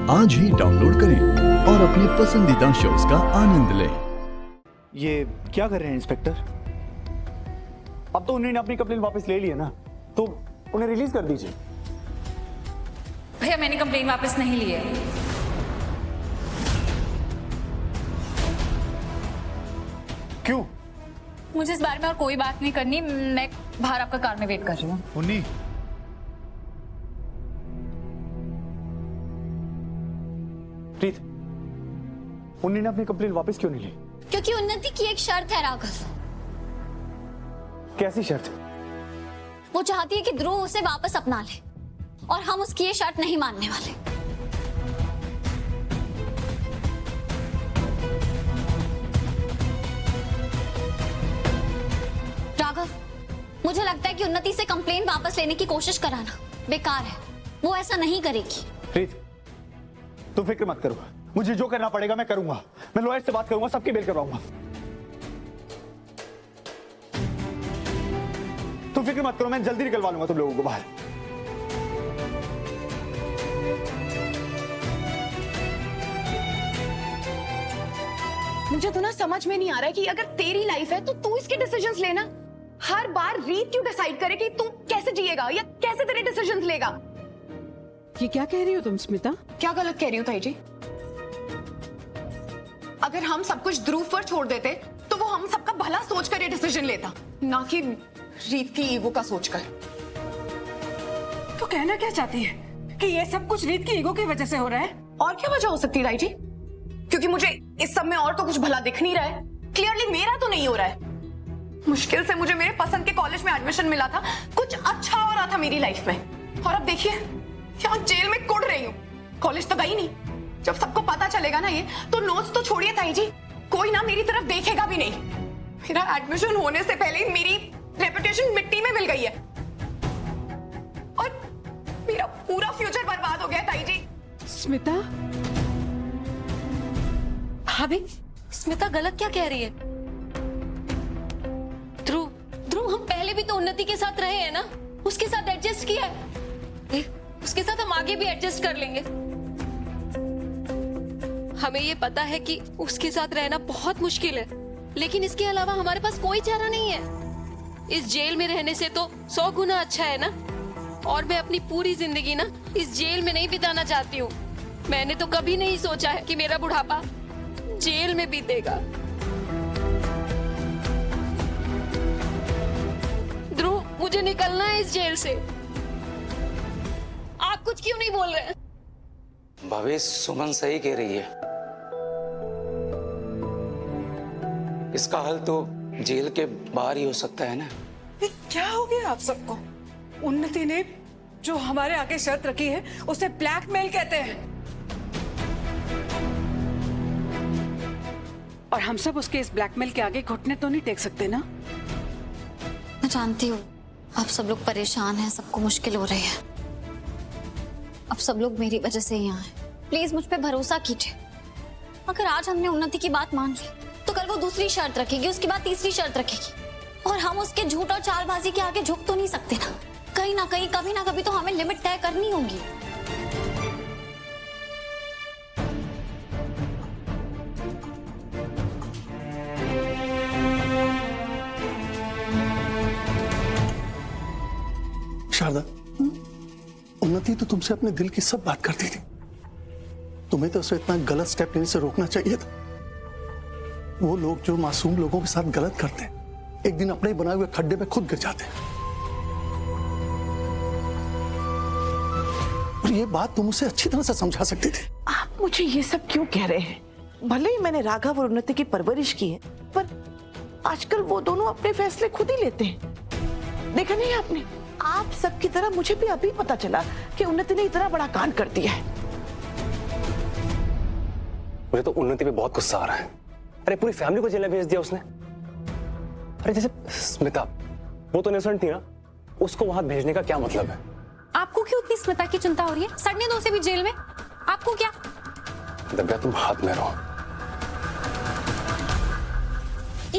आज ही डाउनलोड करें और अपने पसंदीदा शोज का आनंद लें। ये क्या कर रहे हैं इंस्पेक्टर? अब तो उन्होंने अपनी कंप्लेन वापस ले ली है ना, तो उन्हें रिलीज कर दीजिए। भैया मैंने कंप्लेन वापस नहीं ली है। क्यों? मुझे इस बारे में और कोई बात नहीं करनी। मैं बाहर आपका कार में वेट कर रही हूँ। उन्नी, प्रीत, उन्नी ने अपनी कंप्लेन वापस क्यों नहीं ली? क्योंकि उन्नति की एक शर्त है राघव। कैसी शर्त? वो चाहती है कि ध्रुव उसे वापस अपना ले और हम उसकी ये शर्त नहीं मानने वाले। राघव, मुझे लगता है कि उन्नति से कंप्लेन वापस लेने की कोशिश कराना बेकार है। वो ऐसा नहीं करेगी। प्रीत, तुम फिक्र मत करो, मुझे जो करना पड़ेगा मैं करूंगा। मैं लॉयर से बात करूंगा, सबकी बेल करवाऊंगा। तुम फिक्र मत करो, मैं जल्दी निकलवा लूंगा तुम लोगों को बाहर। मुझे तो ना समझ में नहीं आ रहा है कि अगर तेरी लाइफ है तो तू इसके डिसीजंस लेना। हर बार रीत क्यों डिसाइड करे कि तू कैसे जिएगा या कैसे तेरे डिसीजंस लेगा। ये क्या कह रही हो तुम स्मिता? क्या गलत कह रही हूँ ताई जी? अगर हम सब कुछ ध्रुव पर छोड़ देते तो वो हम सबका भला सोचकर ये डिसीजन लेता, ना कि रीत की ईगो का सोचकर। तो कहना क्या चाहती है कि ये सब कुछ रीत की ईगो की वजह से हो रहा है? और क्या वजह हो सकती है ताई जी? क्योंकि मुझे इस सब में और तो कुछ भला दिख नहीं रहा है। क्लियरली मेरा तो नहीं हो रहा है। मुश्किल से मुझे मेरे पसंद के कॉलेज में एडमिशन मिला था, कुछ अच्छा हो रहा था मेरी लाइफ में, और अब देखिए यहाँ जेल में कुड़ रही हूँ। कॉलेज तो गई नहीं। जब सबको पता चलेगा ना ये, तो नोट्स तो छोड़िए ताई जी, कोई ना मेरी तरफ देखेगा भी नहीं। मेरा एडमिशन होने से पहले ही मेरी रेपुटेशन मिट्टी में मिल गई है और मेरा पूरा फ्यूचर बर्बाद हो गया ताई जी। स्मिता, भाभी, स्मिता गलत क्या कह रही है? ध्रुव हम पहले भी तो उन्नति के साथ रहे हैं ना, उसके साथ एडजस्ट किया है। उसके साथ हम आगे भी एडजस्ट कर लेंगे। हमें ये पता है कि उसके साथ रहना बहुत मुश्किल है, लेकिन इसके अलावा हमारे पास कोई चारा नहीं है। इस जेल में रहने से तो 100 गुना अच्छा है ना। और मैं अपनी पूरी जिंदगी ना इस जेल में नहीं बिताना चाहती हूँ। मैंने तो कभी नहीं सोचा है कि मेरा बुढ़ापा जेल में बीतेगा। ध्रुव, मुझे निकलना है इस जेल से। आप कुछ क्यों नहीं बोल रहे हैं? भाभी, सुमन सही कह रही है। इसका हल तो जेल के बाहर ही हो सकता है ना। ये क्या हो गया आप सबको? उन्नति ने जो हमारे आगे शर्त रखी है उसे ब्लैकमेल कहते हैं, और हम सब उसके इस ब्लैकमेल के आगे घुटने तो नहीं टेक सकते ना। मैं जानती हूँ आप सब लोग परेशान हैं, सबको मुश्किल हो रही है। अब सब लोग मेरी वजह से ही यहाँ हैं। प्लीज मुझ पे भरोसा कीजिए। अगर आज हमने उन्नति की बात मान ली तो कल वो दूसरी शर्त रखेगी, उसके बाद तीसरी शर्त रखेगी, और हम उसके झूठ और चालबाजी के आगे झुक तो नहीं सकते ना। कहीं ना कहीं, कभी ना कभी तो हमें लिमिट तय करनी होगी। शारदा, उन्नति तो तुमसे अपने दिल की सब बात करती थी। तुम्हें तो उसे इतना गलत स्टेप लेने से रोकना चाहिए था। वो लोग जो मासूम लोगों के साथ गलत करते हैं, एक दिन अपने ही बनाए हुए खड्डे में खुद गिर जाते हैं। और ये बात तुम उसे अच्छी तरह से समझा सकती थी। आप मुझे ये सब क्यों कह रहे हैं? भले ही मैंने राघव और उन्नति की परवरिश की है, पर आजकल वो दोनों अपने फैसले खुद ही लेते हैं। देखा नहीं आपने? आप सबकी तरह मुझे भी अभी पता चला कि उन्नति ने इतना बड़ा कांड कर दिया है। मुझे तो उन्नति पे बहुत गुस्सा आ रहा है। अरे पूरी फैमिली को जेल में भेज दिया उसने। अरे जैसे स्मिता, वो तो इनोसेंट थी ना, उसको वहां भेजने का क्या मतलब है? आपको क्यों इतनी स्मिता की चिंता हो रही है? सड़ने दो उसे भी जेल में। आपको क्या? दिव्या, तुम हाथ में रहो।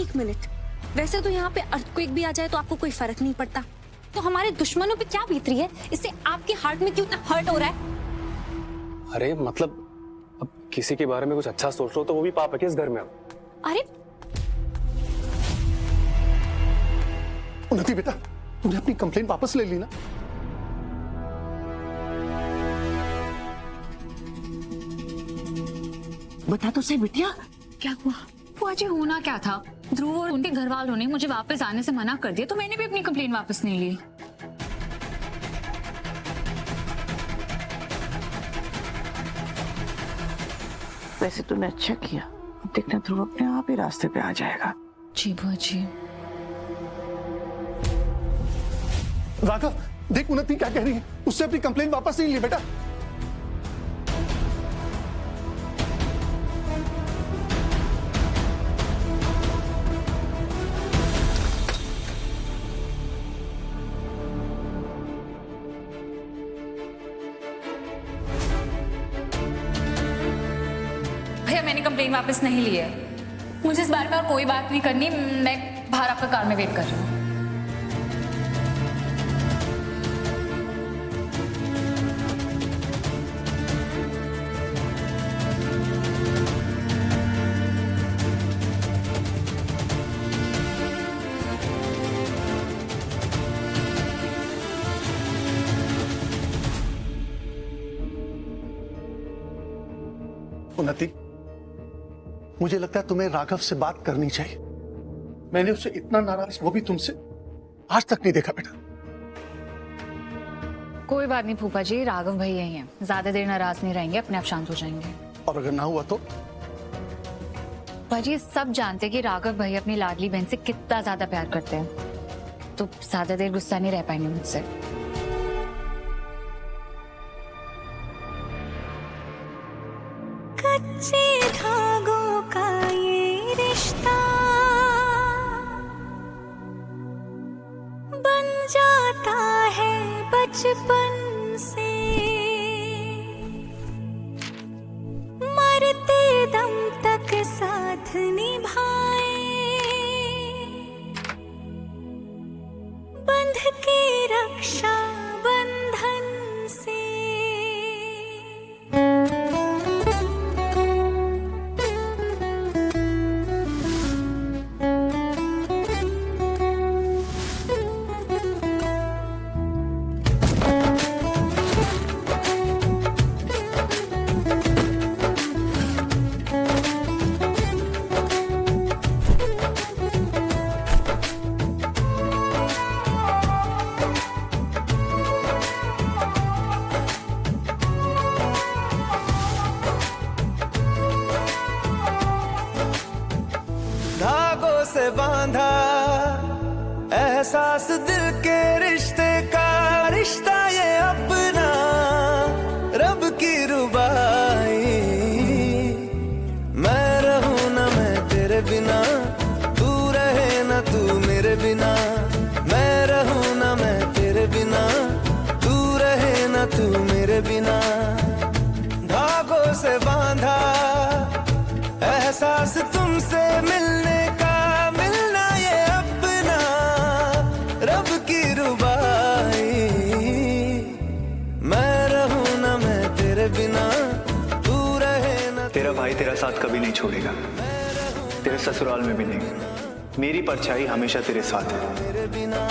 एक मिनट, वैसे तो यहाँ पे अर्थक्वेक भी आ जाए तो आपको कोई फर्क नहीं पड़ता, तो हमारे दुश्मनों पे क्या बीत रही है, इससे आपके हार्ट में क्यों इतना हर्ट हो रहा है? अरे मतलब अब किसी के बारे में कुछ अच्छा सोच लो तो वो भी पाप है कि इस घर में अब। अरे उन्नति बेटा, तूने अपनी कंप्लेंट वापस ले ली ना? बता तो सही बिटिया, क्या हुआ? बुआ जी होना क्या था, ध्रुव और उनके घर वालों ने मुझे वापस आने से मना कर दिया, तो मैंने भी अपनी कंप्लेंट वापस नहीं ली। वैसे तूने अच्छा किया, अब देखना ध्रुव अपने आप ही रास्ते पे आ जाएगा। जी बुआ जी। राघव, देख उन्नति क्या कह रही है, उससे अपनी कंप्लेंट वापस नहीं ली बेटा। भैया मैंने कंप्लेंट वापस नहीं ली है, मुझे इस बारे में और कोई बात नहीं करनी, मैं बाहर आपका कार में वेट कर रही हूँ। उन्नति, मुझे लगता है तुम्हें राघव से बात करनी चाहिए। मैंने उसे इतना नाराज वो भी तुमसे आज तक नहीं देखा बेटा। कोई बात नहीं फूफा जी, राघव भाई यही हैं, ज्यादा देर नाराज नहीं रहेंगे, अपने आप शांत हो जाएंगे। और अगर ना हुआ तो? फूफा जी सब जानते हैं कि राघव भाई अपनी लाडली बहन से कितना ज्यादा प्यार करते हैं, तो ज्यादा देर गुस्सा नहीं रह पाएंगे मुझसे। कच्चे धागों का ये रिश्ता बन जाता है बचपन से, मरते दम तक साथ निभाए, बंध के रक्षा बंधन से। धागों से बांधा एहसास दिल के रिश्ते का, रिश्ता ये अपना रब की रुबाई। मैं रहूं ना मैं तेरे बिना, तू रहे ना तू मेरे बिना। मैं रहूं ना मैं तेरे बिना, तू रहे ना तू मेरे बिना। धागों से बांधा एहसास तुमसे मिलने का, मिलना ये अपना रब की रुबाई। मैं रहूं ना मैं तेरे बिना, तू रहे ना। तेरा भाई तेरा साथ कभी नहीं छोड़ेगा, तेरे ससुराल में भी नहीं। मेरी परछाई हमेशा तेरे साथ है। मेरे बिना